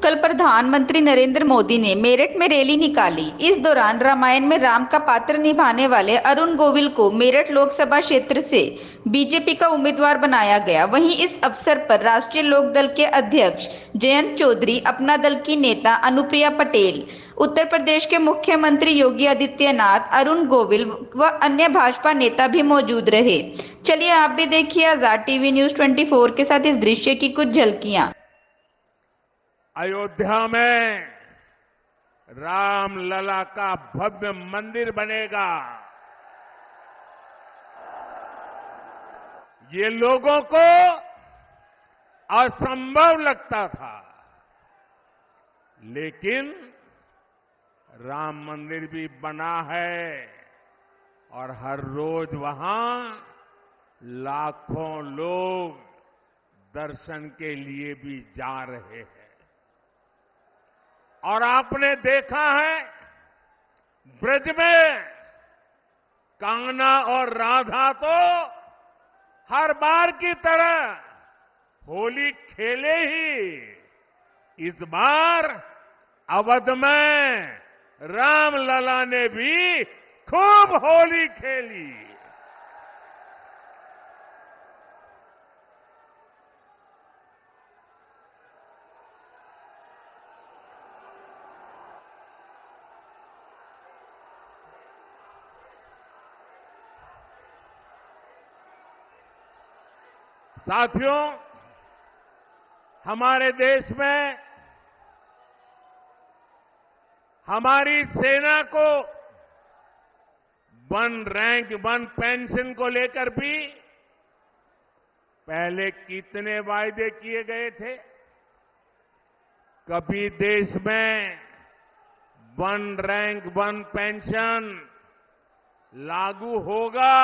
कल प्रधानमंत्री नरेंद्र मोदी ने मेरठ में रैली निकाली। इस दौरान रामायण में राम का पात्र निभाने वाले अरुण गोविल को मेरठ लोकसभा क्षेत्र से बीजेपी का उम्मीदवार बनाया गया। वहीं इस अवसर पर राष्ट्रीय लोकदल के अध्यक्ष जयंत चौधरी, अपना दल की नेता अनुप्रिया पटेल, उत्तर प्रदेश के मुख्यमंत्री योगी आदित्यनाथ, अरुण गोविल व अन्य भाजपा नेता भी मौजूद रहे। चलिए आप भी देखिए आजाद टीवी न्यूज 24 के साथ इस दृश्य की कुछ झलकियां। अयोध्या में रामलला का भव्य मंदिर बनेगा। ये लोगों को असंभव लगता था, लेकिन राम मंदिर भी बना है और हर रोज वहां लाखों लोग दर्शन के लिए भी जा रहे हैं। और आपने देखा है ब्रज में कान्हा और राधा तो हर बार की तरह होली खेले ही। इस बार अवध में रामलला ने भी खूब होली खेली। साथियों, हमारे देश में हमारी सेना को वन रैंक वन पेंशन को लेकर भी पहले कितने वायदे किए गए थे। कभी देश में वन रैंक वन पेंशन लागू होगा,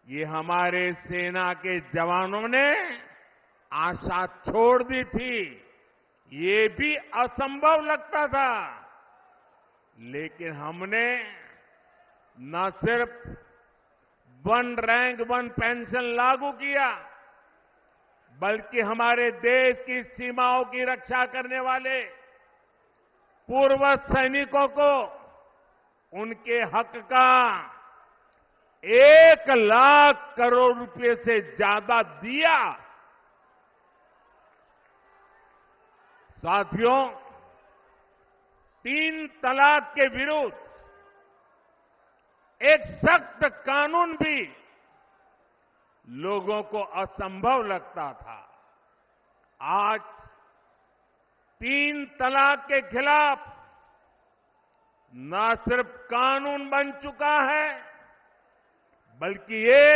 ये हमारे सेना के जवानों ने आशा छोड़ दी थी। ये भी असंभव लगता था, लेकिन हमने न सिर्फ वन रैंक वन पेंशन लागू किया, बल्कि हमारे देश की सीमाओं की रक्षा करने वाले पूर्व सैनिकों को उनके हक का 1,00,000 करोड़ रुपए से ज्यादा दिया। साथियों, 3 तलाक के विरुद्ध एक सख्त कानून भी लोगों को असंभव लगता था। आज 3 तलाक के खिलाफ न सिर्फ कानून बन चुका है, बल्कि ये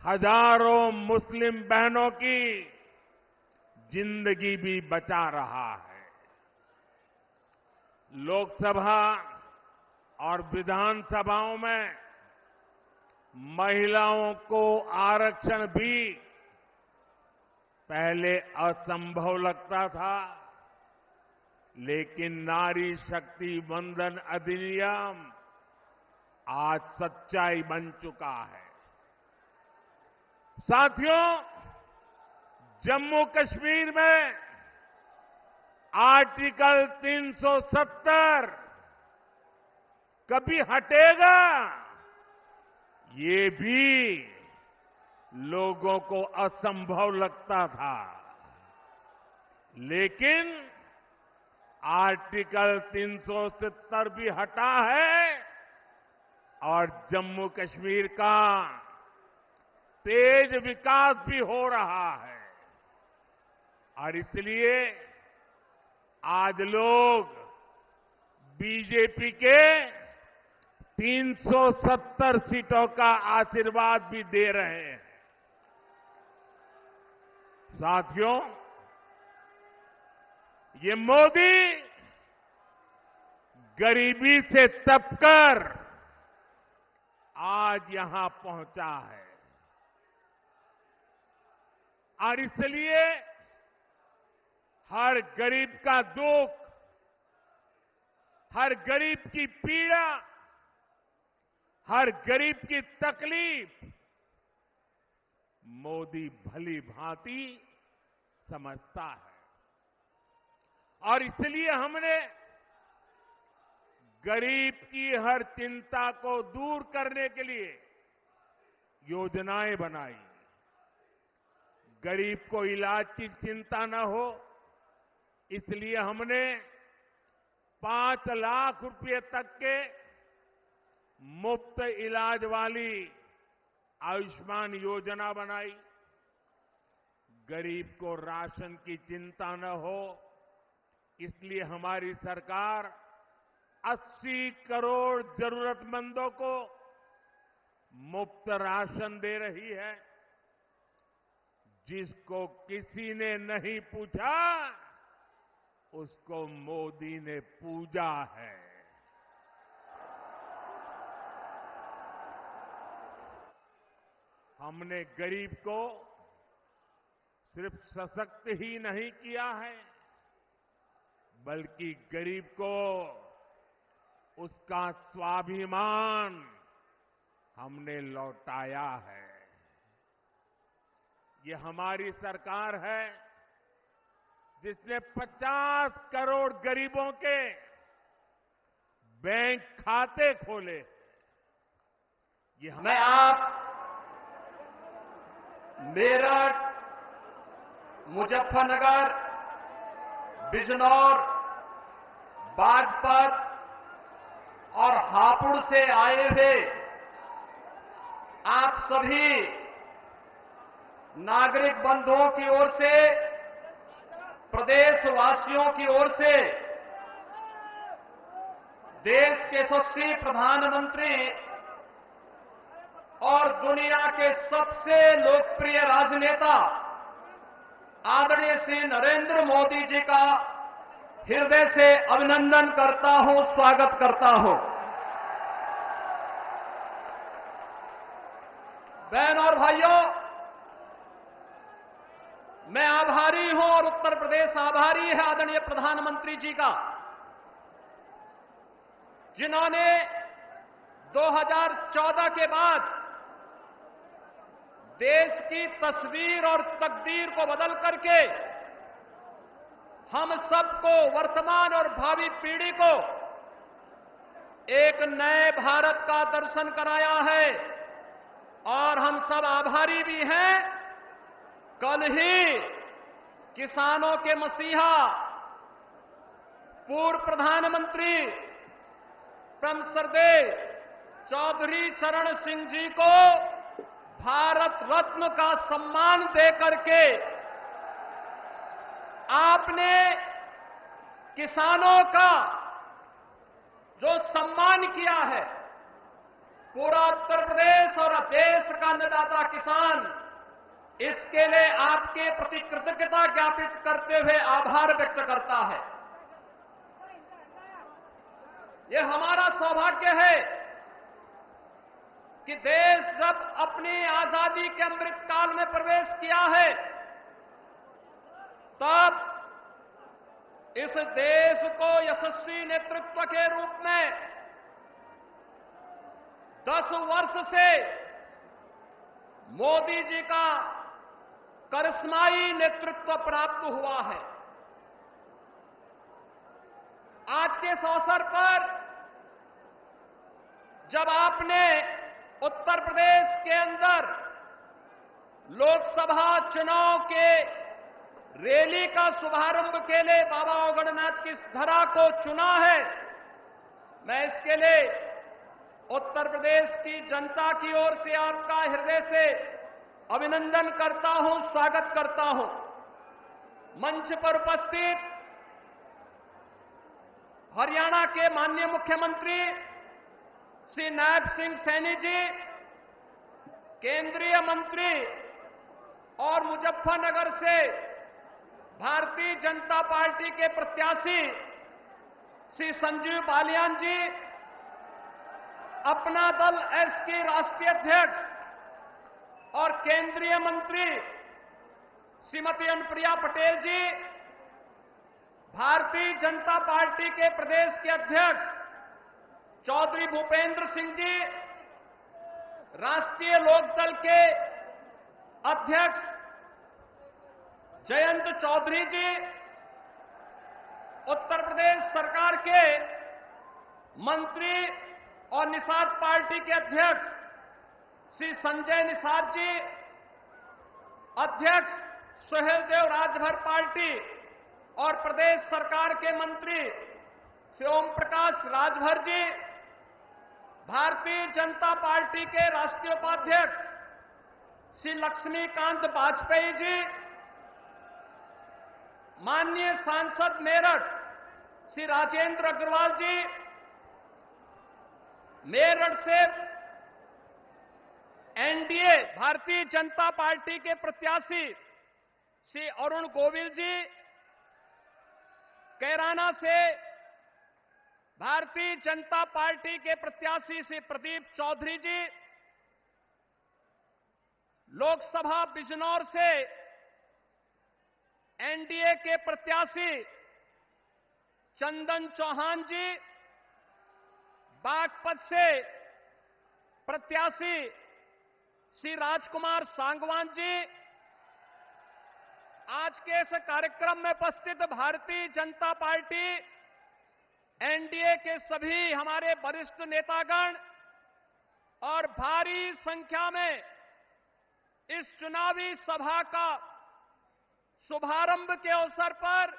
हजारों मुस्लिम बहनों की जिंदगी भी बचा रहा है। लोकसभा और विधानसभाओं में महिलाओं को आरक्षण भी पहले असंभव लगता था, लेकिन नारी शक्ति वंदन अधिनियम आज सच्चाई बन चुका है। साथियों, जम्मू कश्मीर में आर्टिकल 370 कभी हटेगा, ये भी लोगों को असंभव लगता था, लेकिन आर्टिकल 370 भी हटा है और जम्मू कश्मीर का तेज विकास भी हो रहा है। और इसलिए आज लोग बीजेपी के 370 सीटों का आशीर्वाद भी दे रहे हैं। साथियों, ये मोदी गरीबी से तपकर आज यहां पहुंचा है और इसलिए हर गरीब का दुख, हर गरीब की पीड़ा, हर गरीब की तकलीफ मोदी भली भांति समझता है। और इसलिए हमने गरीब की हर चिंता को दूर करने के लिए योजनाएं बनाई। गरीब को इलाज की चिंता न हो, इसलिए हमने 5 लाख रुपए तक के मुफ्त इलाज वाली आयुष्मान योजना बनाई। गरीब को राशन की चिंता न हो, इसलिए हमारी सरकार 80 करोड़ जरूरतमंदों को मुफ्त राशन दे रही है। जिसको किसी ने नहीं पूछा, उसको मोदी ने पूजा है। हमने गरीब को सिर्फ सशक्त ही नहीं किया है, बल्कि गरीब को उसका स्वाभिमान हमने लौटाया है। ये हमारी सरकार है जिसने 50 करोड़ गरीबों के बैंक खाते खोले। मैं आप मेरठ, मुजफ्फरनगर, बिजनौर, बागपत और हापुड़ से आए हुए आप सभी नागरिक बंधुओं की ओर से, प्रदेशवासियों की ओर से देश के यशस्वी प्रधानमंत्री और दुनिया के सबसे लोकप्रिय राजनेता आदरणीय श्री नरेंद्र मोदी जी का हृदय से अभिनंदन करता हूं, स्वागत करता हूं। बहन और भाइयों, मैं आभारी हूं और उत्तर प्रदेश आभारी है आदरणीय प्रधानमंत्री जी का, जिन्होंने 2014 के बाद देश की तस्वीर और तकदीर को बदल करके हम सबको, वर्तमान और भावी पीढ़ी को एक नए भारत का दर्शन कराया है और हम सब आभारी भी हैं। कल ही किसानों के मसीहा, पूर्व प्रधानमंत्री परम श्रद्धेय चौधरी चरण सिंह जी को भारत रत्न का सम्मान देकर के आपने किसानों का जो सम्मान किया है, पूरा उत्तर प्रदेश और देश का अन्नदाता किसान इसके लिए आपके प्रति कृतज्ञता ज्ञापित करते हुए आभार व्यक्त करता है। यह हमारा सौभाग्य है कि देश जब अपनी आजादी के अमृत काल में प्रवेश किया है, तब इस देश को यशस्वी नेतृत्व के रूप में 10 वर्ष से मोदी जी का करिश्माई नेतृत्व प्राप्त हुआ है। आज के इस अवसर पर जब आपने उत्तर प्रदेश के अंदर लोकसभा चुनाव के रैली का शुभारंभ के लिए बाबा औगड़नाथ की इस धरा को चुना है, मैं इसके लिए उत्तर प्रदेश की जनता की ओर से आपका हृदय से अभिनंदन करता हूं, स्वागत करता हूं। मंच पर उपस्थित हरियाणा के माननीय मुख्यमंत्री श्री नायब सिंह सैनी जी, केंद्रीय मंत्री और मुजफ्फरनगर से भारतीय जनता पार्टी के प्रत्याशी श्री संजीव बालियान जी, अपना दल एस के राष्ट्रीय अध्यक्ष और केंद्रीय मंत्री श्रीमती अनुप्रिया पटेल जी, भारतीय जनता पार्टी के प्रदेश के अध्यक्ष चौधरी भूपेंद्र सिंह जी, राष्ट्रीय लोकदल के अध्यक्ष जयंत चौधरी जी, उत्तर प्रदेश सरकार के मंत्री और निषाद पार्टी के अध्यक्ष श्री संजय निषाद जी, अध्यक्ष सुहेलदेव राजभर पार्टी और प्रदेश सरकार के मंत्री श्री ओम प्रकाश राजभर जी, भारतीय जनता पार्टी के राष्ट्रीय उपाध्यक्ष श्री लक्ष्मीकांत वाजपेयी जी, माननीय सांसद मेरठ श्री राजेंद्र अग्रवाल जी, मेरठ से एनडीए भारतीय जनता पार्टी के प्रत्याशी श्री अरुण गोविल जी, कैराना से भारतीय जनता पार्टी के प्रत्याशी श्री प्रदीप चौधरी जी, लोकसभा बिजनौर से एनडीए के प्रत्याशी चंदन चौहान जी, बागपत से प्रत्याशी श्री राजकुमार सांगवान जी, आज के इस कार्यक्रम में उपस्थित भारतीय जनता पार्टी एनडीए के सभी हमारे वरिष्ठ नेतागण और भारी संख्या में इस चुनावी सभा का शुभारंभ के अवसर पर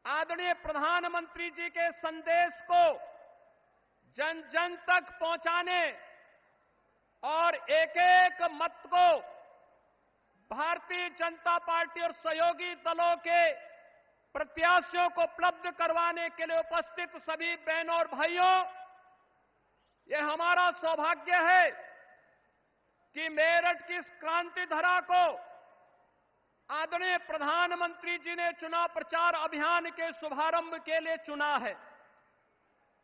आदरणीय प्रधानमंत्री जी के संदेश को जन जन तक पहुंचाने और एक एक मत को भारतीय जनता पार्टी और सहयोगी दलों के प्रत्याशियों को उपलब्ध करवाने के लिए उपस्थित सभी बहनों और भाइयों, ये हमारा सौभाग्य है कि मेरठ की इस क्रांति धरा को आदरणीय प्रधानमंत्री जी ने चुनाव प्रचार अभियान के शुभारंभ के लिए चुना है।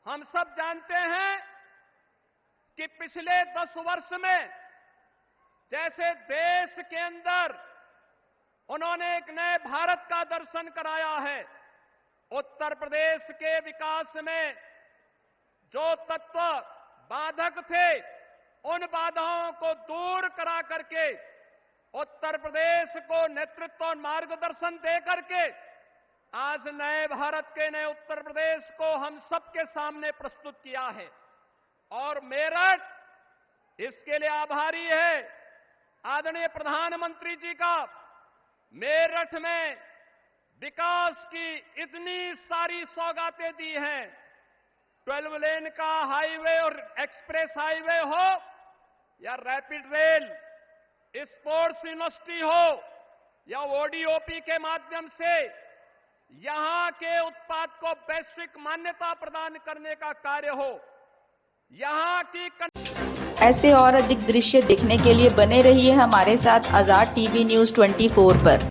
हम सब जानते हैं कि पिछले 10 वर्ष में जैसे देश के अंदर उन्होंने एक नए भारत का दर्शन कराया है, उत्तर प्रदेश के विकास में जो तत्व बाधक थे उन बाधाओं को दूर करा करके उत्तर प्रदेश को नेतृत्व और मार्गदर्शन दे करके आज नए भारत के नए उत्तर प्रदेश को हम सबके सामने प्रस्तुत किया है। और मेरठ इसके लिए आभारी है आदरणीय प्रधानमंत्री जी का। मेरठ में विकास की इतनी सारी सौगातें दी हैं, 12 लेन का हाईवे और एक्सप्रेस हाईवे हो या रैपिड रेल, स्पोर्ट्स यूनिवर्सिटी हो या ओडीओपी के माध्यम से यहां के उत्पाद को वैश्विक मान्यता प्रदान करने का कार्य हो, यहां की ऐसे और अधिक दृश्य देखने के लिए बने रहिए हमारे साथ आजाद टीवी न्यूज़ 24 पर।